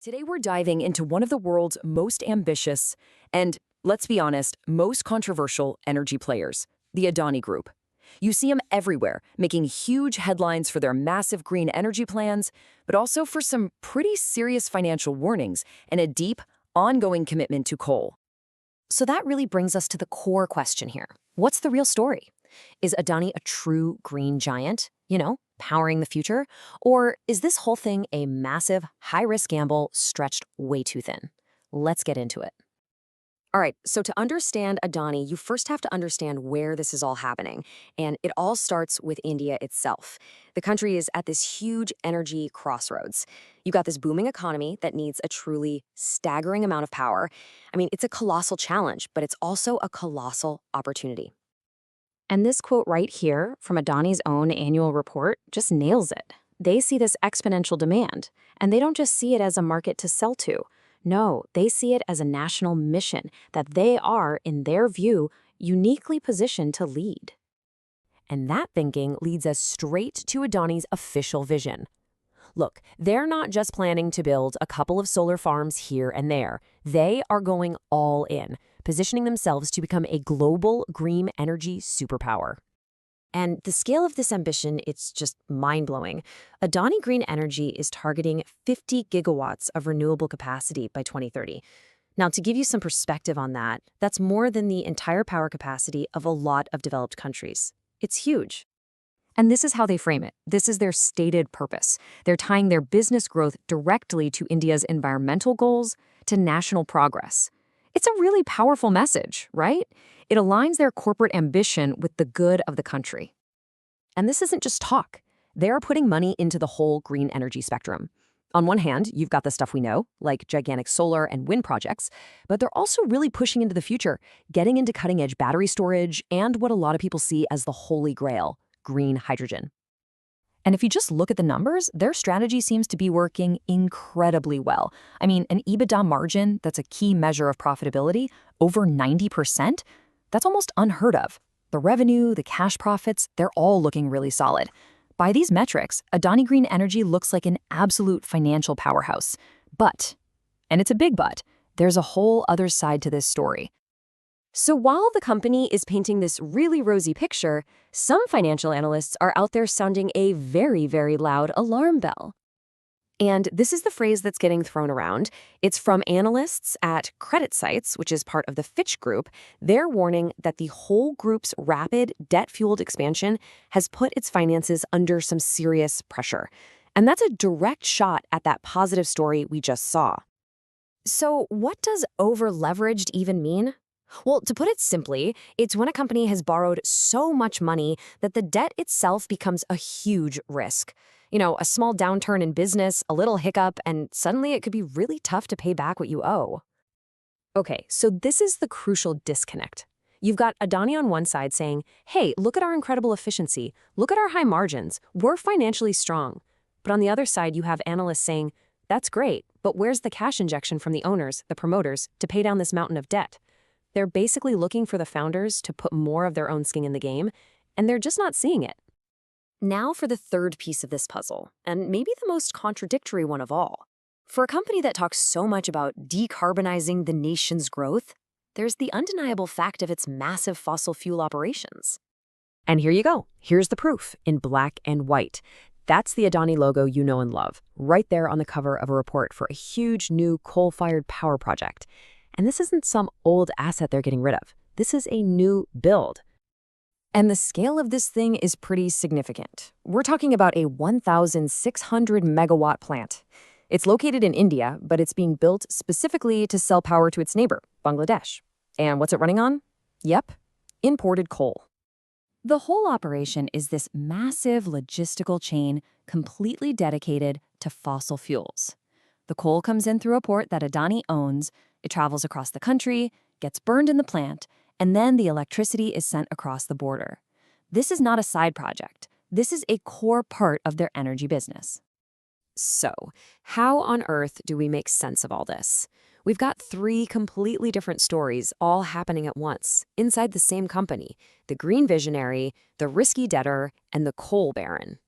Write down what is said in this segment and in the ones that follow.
Today we're diving into one of the world's most ambitious and, let's be honest, most controversial energy players, the Adani Group. You see them everywhere, making huge headlines for their massive green energy plans, but also for some pretty serious financial warnings and a deep, ongoing commitment to coal. So that really brings us to the core question here. What's the real story? Is Adani a true green giant, powering the future? Or is this whole thing a massive, high-risk gamble stretched way too thin? Let's get into it. All right, so to understand Adani, you first have to understand where this is all happening. And it all starts with India itself. The country is at this huge energy crossroads. You've got this booming economy that needs a truly staggering amount of power. I mean, it's a colossal challenge, but it's also a colossal opportunity. And this quote right here from Adani's own annual report just nails it. They see this exponential demand, and they don't just see it as a market to sell to. No, they see it as a national mission that they are, in their view, uniquely positioned to lead. And that thinking leads us straight to Adani's official vision. Look, they're not just planning to build a couple of solar farms here and there. They are going all in, positioning themselves to become a global green energy superpower. And the scale of this ambition, it's just mind-blowing. Adani Green Energy is targeting 50 gigawatts of renewable capacity by 2030. Now, to give you some perspective on that, that's more than the entire power capacity of a lot of developed countries. It's huge. And this is how they frame it. This is their stated purpose. They're tying their business growth directly to India's environmental goals, to national progress. It's a really powerful message, right? It aligns their corporate ambition with the good of the country. And this isn't just talk. They're putting money into the whole green energy spectrum. On one hand, you've got the stuff we know, like gigantic solar and wind projects, but they're also really pushing into the future, getting into cutting-edge battery storage and what a lot of people see as the holy grail, green hydrogen. And if you just look at the numbers, their strategy seems to be working incredibly well. I mean, an EBITDA margin that's a key measure of profitability, over 90%, that's almost unheard of. The revenue, the cash profits, they're all looking really solid. By these metrics, Adani Green Energy looks like an absolute financial powerhouse. But, and it's a big but, there's a whole other side to this story. So while the company is painting this really rosy picture, some financial analysts are out there sounding a very, very loud alarm bell. And this is the phrase that's getting thrown around. It's from analysts at Credit Sites, which is part of the Fitch Group. They're warning that the whole group's rapid, debt-fueled expansion has put its finances under some serious pressure. And that's a direct shot at that positive story we just saw. So what does over-leveraged even mean? Well, to put it simply, it's when a company has borrowed so much money that the debt itself becomes a huge risk. A small downturn in business, a little hiccup, and suddenly it could be really tough to pay back what you owe. Okay, so this is the crucial disconnect. You've got Adani on one side saying, hey, look at our incredible efficiency, look at our high margins, we're financially strong. But on the other side, you have analysts saying, that's great, but where's the cash injection from the owners, the promoters, to pay down this mountain of debt? They're basically looking for the founders to put more of their own skin in the game, and they're just not seeing it. Now for the third piece of this puzzle, and maybe the most contradictory one of all. For a company that talks so much about decarbonizing the nation's growth, there's the undeniable fact of its massive fossil fuel operations. And here you go. Here's the proof in black and white. That's the Adani logo you know and love, right there on the cover of a report for a huge new coal-fired power project. And this isn't some old asset they're getting rid of. This is a new build. And the scale of this thing is pretty significant. We're talking about a 1,600 megawatt plant. It's located in India, but it's being built specifically to sell power to its neighbor, Bangladesh. And what's it running on? Yep, imported coal. The whole operation is this massive logistical chain completely dedicated to fossil fuels. The coal comes in through a port that Adani owns. It travels across the country, gets burned in the plant, and then the electricity is sent across the border. This is not a side project. This is a core part of their energy business. So, how on earth do we make sense of all this? We've got three completely different stories all happening at once, inside the same company: the green visionary, the risky debtor, and the coal baron.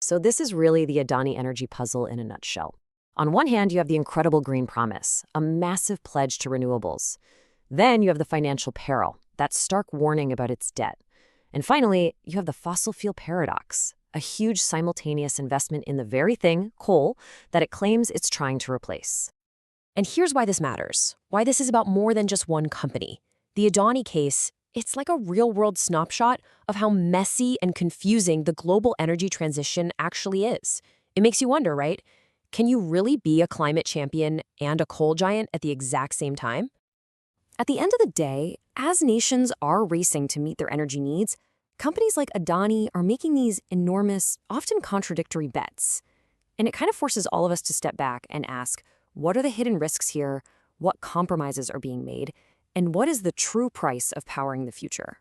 So this is really the Adani energy puzzle in a nutshell. On one hand, you have the incredible green promise, a massive pledge to renewables. Then you have the financial peril, that stark warning about its debt. And finally, you have the fossil fuel paradox, a huge simultaneous investment in the very thing, coal, that it claims it's trying to replace. And here's why this matters, why this is about more than just one company. The Adani case, it's like a real-world snapshot of how messy and confusing the global energy transition actually is. It makes you wonder, right? Can you really be a climate champion and a coal giant at the exact same time? At the end of the day, as nations are racing to meet their energy needs, companies like Adani are making these enormous, often contradictory bets. And it kind of forces all of us to step back and ask, what are the hidden risks here? What compromises are being made? And what is the true price of powering the future?